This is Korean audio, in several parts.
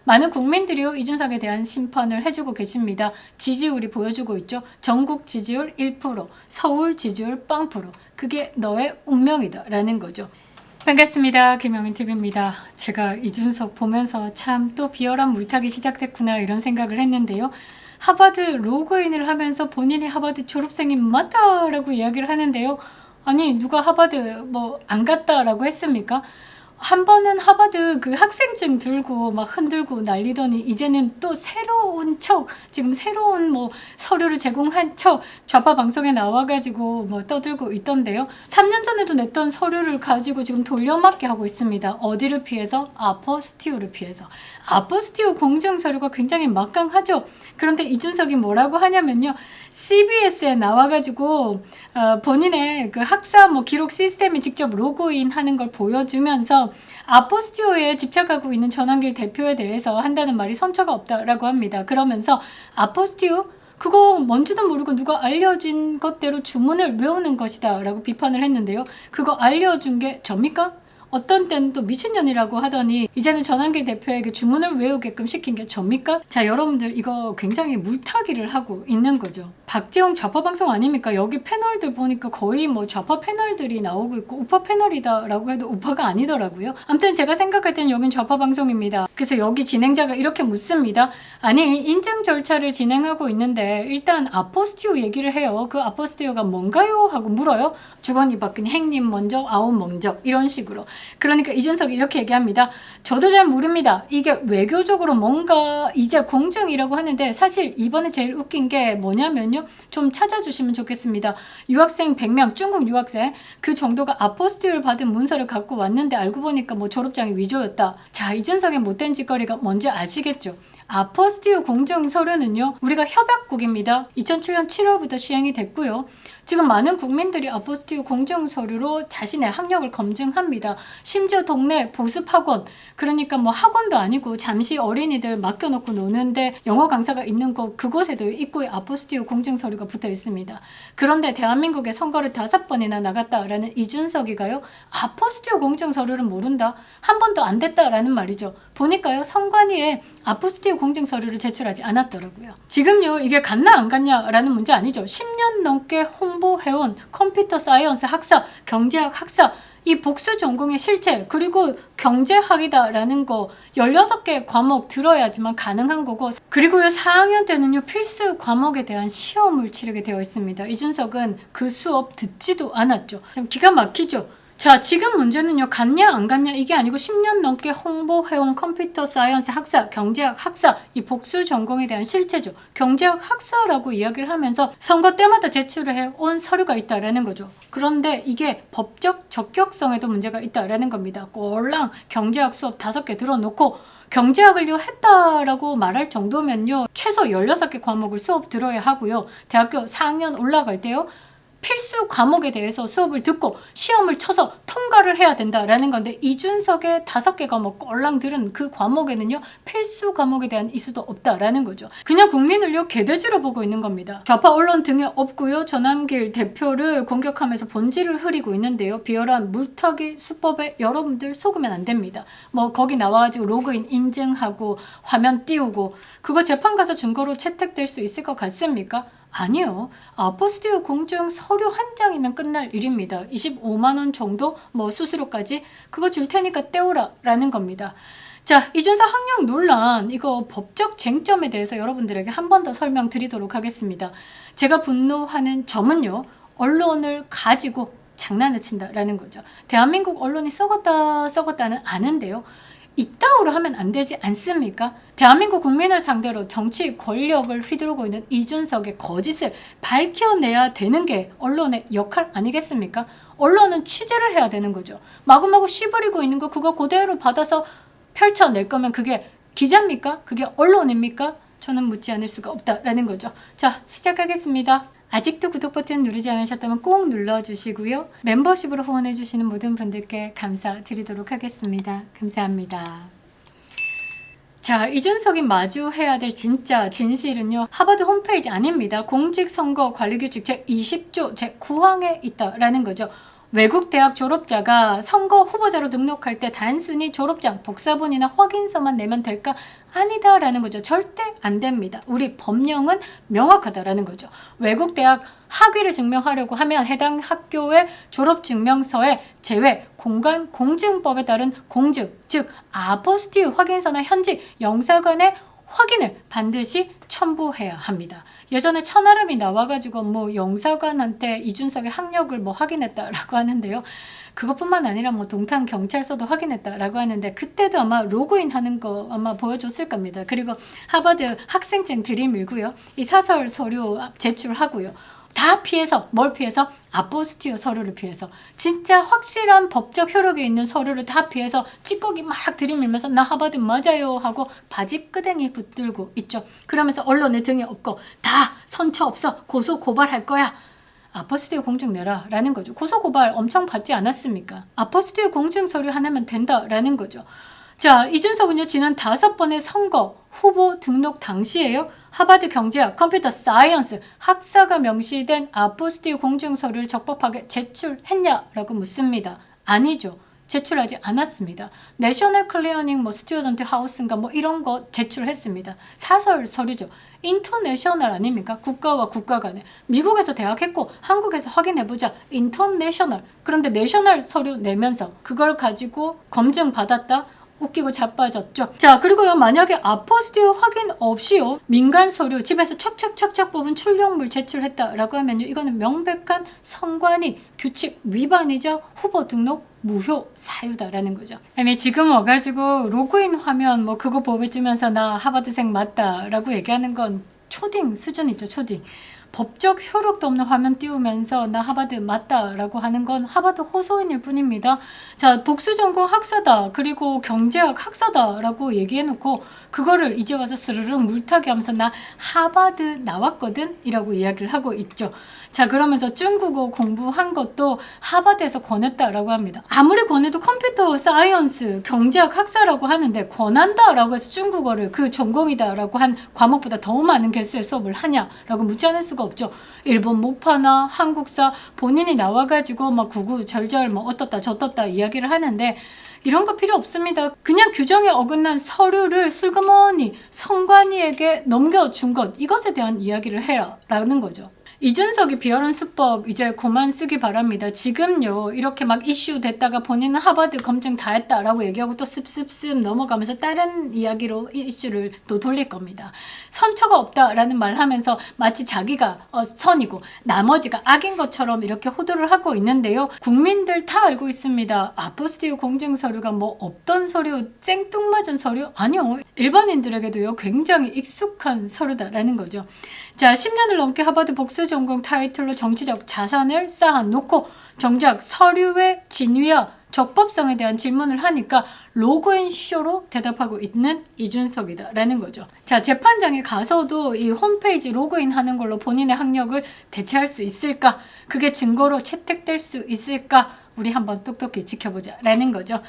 많은 국민들이요 이준석에 대한 심판을 해주고 계십니다. 지지율이 보여주고 있죠. 전국 지지율 1%, 서울 지지율 0%. 그게 너의 운명이다 라는 거죠. 반갑습니다. 김영인TV입니다. 제가 이준석 보면서 참 또 비열한 물타기 시작됐구나 이런 생각을 했는데요. 하버드 로그인을 하면서 본인이 하버드 졸업생이 맞다라고 이야기를 하는데요. 아니 누가 하버드 뭐 안 갔다라고 했습니까? 한 번은 하버드 그 학생증 들고 막 흔들고 난리더니 이제는 또 새로운 척 지금 새로운 뭐 서류를 제공한 척 좌파 방송에 나와가지고 뭐 떠들고 있던데요. 3년 전에도 냈던 서류를 가지고 지금 돌려막기 하고 있습니다. 어디를 피해서? 아포스티오를 피해서. 아포스티오 공정 서류가 굉장히 막강하죠. 그런데 이준석이 뭐라고 하냐면요. CBS에 나와가지고 본인의 그 학사 뭐 기록 시스템에 직접 로그인 하는 걸 보여주면서 아포스티오에 집착하고 있는 전환길 대표에 대해서 한다는 말이 선처가 없다라고 합니다. 그러면서 아포스티오? 그거 뭔지도 모르고 누가 알려준 것대로 주문을 외우는 것이다 라고 비판을 했는데요. 그거 알려준 게 접니까? 어떤 때는 또 미친년이라고 하더니 이제는 전환길 대표에게 주문을 외우게끔 시킨 게 접니까? 자, 여러분들 이거 굉장히 물타기를 하고 있는 거죠. 박지영 좌파 방송 아닙니까? 여기 패널들 보니까 거의 뭐 좌파 패널들이 나오고 있고 우파 패널이다 라고 해도 우파가 아니더라고요. 아무튼 제가 생각할 때는 여긴 좌파 방송입니다. 그래서 여기 진행자가 이렇게 묻습니다. 아니 인증 절차를 진행하고 있는데 일단 아포스티오 얘기를 해요. 그 아포스티오가 뭔가요? 하고 물어요. 주거니 받거니 행님 먼저 아웃 먼저 이런 식으로. 그러니까 이준석이 이렇게 얘기합니다. 저도 잘 모릅니다. 이게 외교적으로 뭔가 이제 공정이라고 하는데 사실 이번에 제일 웃긴 게 뭐냐면요. 좀 찾아주시면 좋겠습니다. 유학생 100명 중국 유학생 그 정도가 아포스티오를 받은 문서를 갖고 왔는데 알고 보니까 뭐 졸업장이 위조였다. 자, 이준석의 못된 짓거리가 뭔지 아시겠죠? 아포스티오 공정 서류는요. 우리가 협약국입니다. 2007년 7월부터 시행이 됐고요. 지금 많은 국민들이 아포스티오 공정 서류로 자신의 학력을 검증합니다. 심지어 동네 보습학원, 그러니까 뭐 학원도 아니고 잠시 어린이들 맡겨놓고 노는데 영어 강사가 있는 곳 그곳에도 입구에 아포스티오 공정 서류가 붙어 있습니다. 그런데 대한민국에 선거를 5번이나 나갔다라는 이준석이가요. 아포스티오 공정 서류를 모른다? 한 번도 안 됐다라는 말이죠. 보니까요. 선관위에 아포스티오 공정 서류를 제출하지 않았더라고요. 지금요. 이게 갔나 안 갔냐라는 문제 아니죠. 10년 넘게 홍보해온 컴퓨터 사이언스 학사, 경제학 학사 이 복수 전공의 실체 그리고 경제학이다라는 거 16개 과목 들어야지만 가능한 거고 그리고요 4학년 때는요 필수 과목에 대한 시험을 치르게 되어 있습니다. 이준석은 그 수업 듣지도 않았죠. 참 기가 막히죠. 자, 지금 문제는요, 갔냐, 안 갔냐, 이게 아니고 10년 넘게 홍보해온 컴퓨터 사이언스 학사, 경제학 학사, 이 복수 전공에 대한 실체죠. 경제학 학사라고 이야기를 하면서 선거 때마다 제출을 해온 서류가 있다라는 거죠. 그런데 이게 법적 적격성에도 문제가 있다라는 겁니다. 꼴랑 경제학 수업 5개 들어놓고 경제학을요 했다라고 말할 정도면요, 최소 16개 과목을 수업 들어야 하고요. 대학교 4학년 올라갈 때요, 필수 과목에 대해서 수업을 듣고 시험을 쳐서 통과를 해야 된다라는 건데 이준석의 5개 과목 꼴랑 들은 그 과목에는요 필수 과목에 대한 이수도 없다라는 거죠. 그냥 국민을요 개돼지로 보고 있는 겁니다. 좌파 언론 등에 없고요 전환길 대표를 공격하면서 본질을 흐리고 있는데요. 비열한 물타기 수법에 여러분들 속으면 안 됩니다. 뭐 거기 나와가지고 로그인 인증하고 화면 띄우고 그거 재판 가서 증거로 채택될 수 있을 것 같습니까? 아니요. 아포스티오 공증 서류 한 장이면 끝날 일입니다. 25만원 정도 뭐 수수료까지 그거 줄 테니까 떼오라 라는 겁니다. 자, 이준석 학력 논란 이거 법적 쟁점에 대해서 여러분들에게 한 번 더 설명드리도록 하겠습니다. 제가 분노하는 점은요. 언론을 가지고 장난을 친다라는 거죠. 대한민국 언론이 썩었다는 아는데요. 이따위로 하면 안 되지 않습니까? 대한민국 국민을 상대로 정치 권력을 휘두르고 있는 이준석의 거짓을 밝혀내야 되는 게 언론의 역할 아니겠습니까? 언론은 취재를 해야 되는 거죠. 마구마구 씨부리고 있는 거 그거 그대로 받아서 펼쳐낼 거면 그게 기자입니까? 그게 언론입니까? 저는 묻지 않을 수가 없다라는 거죠. 자, 시작하겠습니다. 아직도 구독 버튼 누르지 않으셨다면 꼭 눌러주시고요. 멤버십으로 후원해주시는 모든 분들께 감사드리도록 하겠습니다. 감사합니다. 자, 이준석이 마주해야 될 진짜 진실은요. 하버드 홈페이지 아닙니다. 공직선거관리규칙 제20조 제9항에 있다라는 거죠. 외국 대학 졸업자가 선거 후보자로 등록할 때 단순히 졸업장, 복사본이나 확인서만 내면 될까? 아니다라는 거죠. 절대 안 됩니다. 우리 법령은 명확하다라는 거죠. 외국 대학 학위를 증명하려고 하면 해당 학교의 졸업증명서에 제외 공간 공증법에 따른 공증, 즉 아포스티유 확인서나 현지 영사관의 확인을 반드시 첨부해야 합니다. 예전에 천하람이 나와가지고 뭐 영사관한테 이준석의 학력을 뭐 확인했다라고 하는데요. 그것뿐만 아니라 뭐 동탄 경찰서도 확인했다라고 하는데 그때도 아마 로그인 하는 거 아마 보여줬을 겁니다. 그리고 하버드 학생증 들이밀고요. 이 사설 서류 제출하고요. 다 피해서 뭘 피해서? 아포스티유 서류를 피해서 진짜 확실한 법적 효력이 있는 서류를 다 피해서 찌꺼기 막 들이밀면서 나 하버드 맞아요 하고 바지 끄댕이 붙들고 있죠. 그러면서 언론의 등에 업고 다 선처 없어 고소 고발할 거야. 아포스티유 공증 내라 라는 거죠. 고소 고발 엄청 받지 않았습니까? 아포스티유 공증 서류 하나면 된다 라는 거죠. 자, 이준석은요 지난 5번의 선거 후보 등록 당시에요. 하버드 경제학 컴퓨터 사이언스 학사가 명시된 아포스티유 공증 서류를 적법하게 제출했냐라고 묻습니다. 아니죠. 제출하지 않았습니다. 내셔널 클리어닝 뭐 스튜던트 하우스인가 뭐 이런 거 제출했습니다. 사설 서류죠. 인터내셔널 아닙니까? 국가와 국가 간에. 미국에서 대학했고 한국에서 확인해보자. 인터내셔널. 그런데 내셔널 서류 내면서 그걸 가지고 검증 받았다? 웃기고 자빠졌죠. 자, 그리고요 만약에 아포스티유 확인 없이요 민간 서류 집에서 척척척척 뽑은 출력물 제출했다라고 하면요 이거는 명백한 선관위 규칙 위반이죠. 후보 등록 무효 사유다라는 거죠. 아니 지금 와가지고 로그인 화면 뭐 그거 보여주면서 나 하버드생 맞다라고 얘기하는 건 초딩 수준이죠. 초딩. 법적 효력도 없는 화면 띄우면서 나 하버드 맞다라고 하는 건 하버드 호소인일 뿐입니다. 자, 복수 전공 학사다 그리고 경제학 학사다라고 얘기해놓고 그거를 이제 와서 스르륵 물타기 하면서 나 하버드 나왔거든 이라고 이야기를 하고 있죠. 자, 그러면서 중국어 공부한 것도 하버드에서 권했다라고 합니다. 아무리 권해도 컴퓨터 사이언스 경제학 학사라고 하는데 권한다라고 해서 중국어를 그 전공이다라고 한 과목보다 더 많은 개수의 수업을 하냐라고 묻지 않을 수가 없죠. 일본 목파나 한국사 본인이 나와가지고 막 구구절절 뭐 어떻다 저떻다 이야기를 하는데 이런 거 필요 없습니다. 그냥 규정에 어긋난 서류를 슬그머니 선관위에게 넘겨준 것 이것에 대한 이야기를 해라 라는 거죠. 이준석이 비열한 수법 이제 그만 쓰기 바랍니다. 지금요 이렇게 막 이슈 됐다가 본인은 하버드 검증 다 했다라고 얘기하고 또 습습습 넘어가면서 다른 이야기로 이슈를 또 돌릴 겁니다. 선처가 없다라는 말 하면서 마치 자기가 선이고 나머지가 악인 것처럼 이렇게 호도를 하고 있는데요. 국민들 다 알고 있습니다. 아포스티유 공증 서류가 뭐 없던 서류 생뚱맞은 서류? 아니요. 일반인들에게도요 굉장히 익숙한 서류다라는 거죠. 자, 10년을 넘게 하버드 복수 전공 타이틀로 정치적 자산을 쌓아놓고 정작 서류의 진위와 적법성에 대한 질문을 하니까 로그인 쇼로 대답하고 있는 이준석이다라는 거죠. 자, 재판장에 가서도 이 홈페이지 로그인 하는 걸로 본인의 학력을 대체할 수 있을까? 그게 증거로 채택될 수 있을까? 우리 한번 똑똑히 지켜보자 라는 거죠.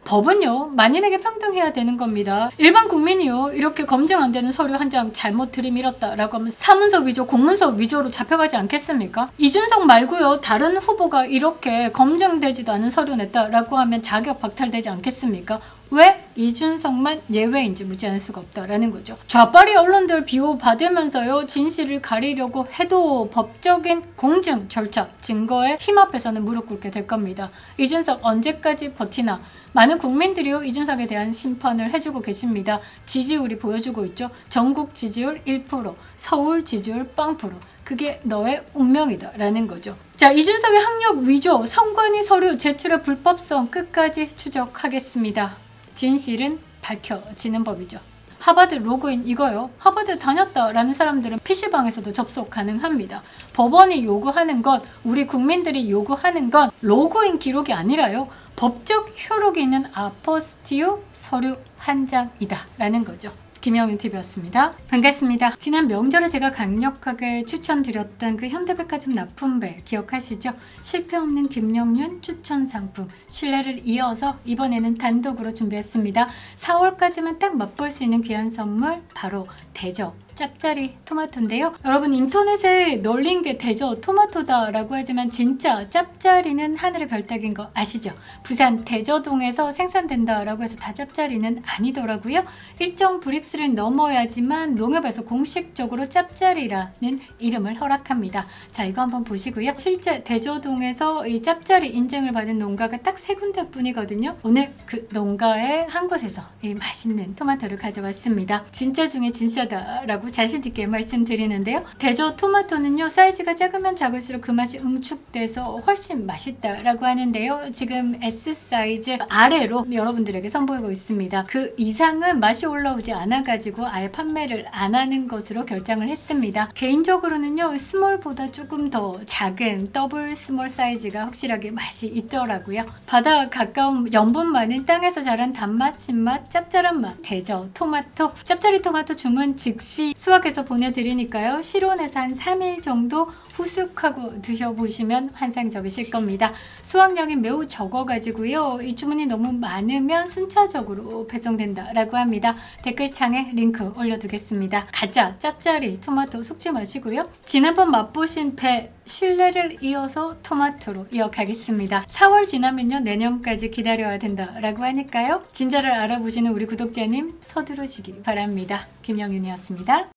법은요 만인에게 평등해야 되는 겁니다. 일반 국민이요 이렇게 검증 안 되는 서류 한 장 잘못 들이밀었다라고 하면 사문서 위조 공문서 위조로 잡혀가지 않겠습니까? 이준석 말고요 다른 후보가 이렇게 검증되지도 않은 서류 냈다라고 하면 자격 박탈되지 않겠습니까? 왜 이준석만 예외인지 묻지 않을 수가 없다라는 거죠. 좌빨이 언론들 비호받으면서요 진실을 가리려고 해도 법적인 공증 절차 증거에 힘 앞에서는 무릎 꿇게 될 겁니다. 이준석 언제까지 버티나. 많은 국민들이요 이준석에 대한 심판을 해주고 계십니다. 지지율이 보여주고 있죠. 전국 지지율 1%, 서울 지지율 0%. 그게 너의 운명이다 라는 거죠. 자, 이준석의 학력 위조, 선관위 서류 제출의 불법성 끝까지 추적하겠습니다. 진실은 밝혀지는 법이죠. 하버드 로그인 이거요. 하버드 다녔다라는 사람들은 PC방에서도 접속 가능합니다. 법원이 요구하는 것, 우리 국민들이 요구하는 건 로그인 기록이 아니라요. 법적 효력이 있는 아포스티유 서류 한 장이다 라는 거죠. 김영윤TV였습니다. 반갑습니다. 지난 명절에 제가 강력하게 추천드렸던 그 현대백화점 납품배 기억하시죠? 실패 없는 김영윤 추천 상품 신뢰를 이어서 이번에는 단독으로 준비했습니다. 4월까지만 딱 맛볼 수 있는 귀한 선물 바로 대접 짭짜리 토마토인데요. 여러분 인터넷에 널린 게 대저 토마토다라고 하지만 진짜 짭짜리는 하늘의 별따기인 거 아시죠? 부산 대저동에서 생산된다라고 해서 다 짭짜리는 아니더라고요. 일정 브릭스를 넘어야지만 농협에서 공식적으로 짭짜리라는 이름을 허락합니다. 자, 이거 한번 보시고요. 실제 대저동에서 이 짭짜리 인증을 받은 농가가 딱 3군데뿐이거든요. 오늘 그 농가의 한 곳에서 이 맛있는 토마토를 가져왔습니다. 진짜 중에 진짜다라고 자신 있게 말씀드리는데요. 대저 토마토는요, 사이즈가 작으면 작을수록 그 맛이 응축돼서 훨씬 맛있다라고 하는데요. 지금 S 사이즈 아래로 여러분들에게 선보이고 있습니다. 그 이상은 맛이 올라오지 않아가지고 아예 판매를 안 하는 것으로 결정을 했습니다. 개인적으로는요, 스몰보다 조금 더 작은 더블 스몰 사이즈가 확실하게 맛이 있더라고요. 바다 가까운 염분 많은 땅에서 자란 단맛, 신맛, 짭짤한 맛, 대저 토마토, 짭짜리 토마토 주문 즉시 수확해서 보내드리니까요. 실온에서 한 3일 정도 후숙하고 드셔보시면 환상적이실 겁니다. 수확량이 매우 적어가지고요. 이 주문이 너무 많으면 순차적으로 배송된다라고 합니다. 댓글창에 링크 올려두겠습니다. 가짜 짭짜리 토마토 속지 마시고요. 지난번 맛보신 배 신뢰를 이어서 토마토로 이어가겠습니다. 4월 지나면요, 내년까지 기다려야 된다라고 하니까요. 진짜를 알아보시는 우리 구독자님 서두르시기 바랍니다. 김영윤이었습니다.